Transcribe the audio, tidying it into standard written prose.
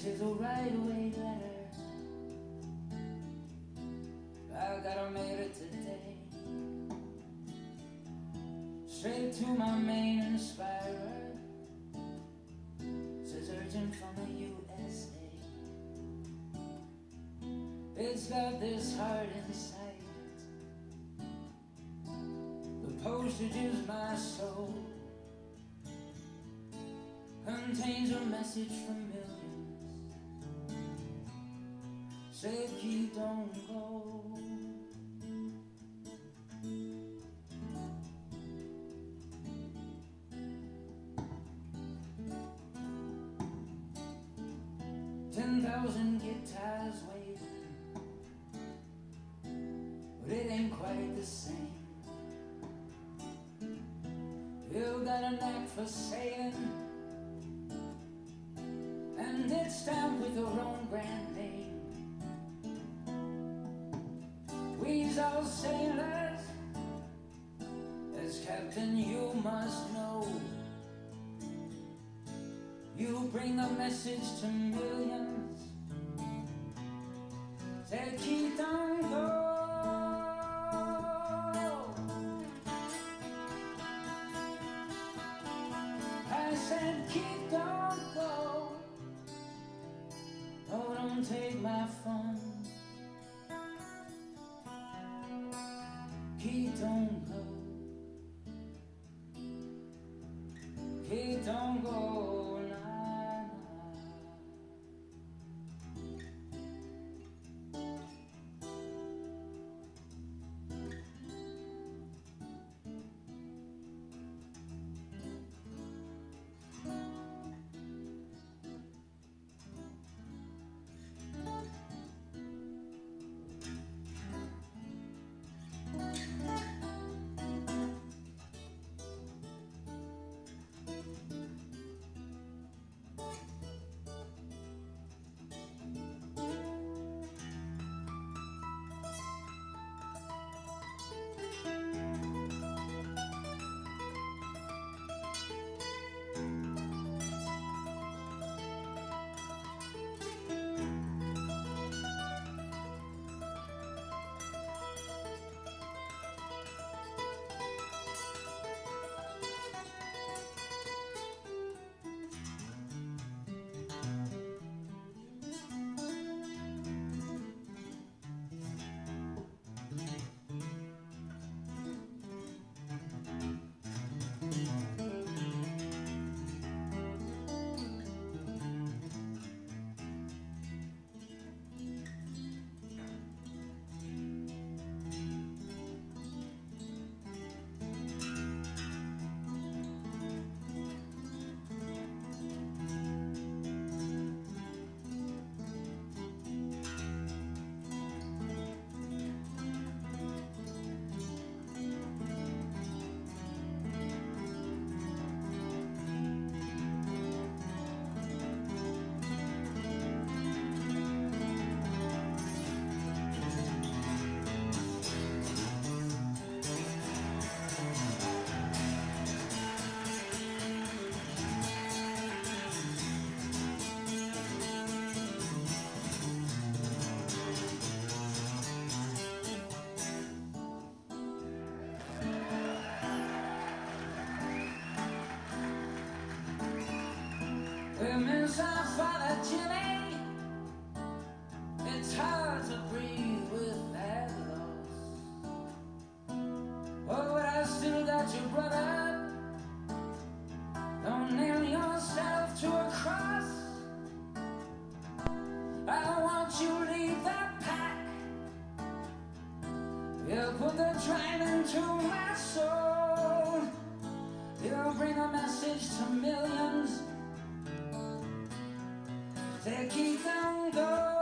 She's a right away letter. I gotta make it today. Straight to my main inspirer. Says urgent from the USA. It's got this heart inside it. The postage is my soul. Contains a message from millions. Say keep, don't go. 10,000 guitars waiting, but it ain't quite the same. You got a knack for saying, and it's stamped with your own brand name. We's all sailors, as captain you must know. You bring a message to millions. Say keep, don't go. I said keep, don't go. Oh, don't take my phone. Keep, don't go. Keep, don't go. Nah, nah. We miss our father Jimmy. It's hard to breathe with that loss. Oh, but I still got you, brother. Don't nail yourself to a cross. I want you to leave that pack. You put the drain into my soul. You'll bring a message to millions. Say keep, don't go.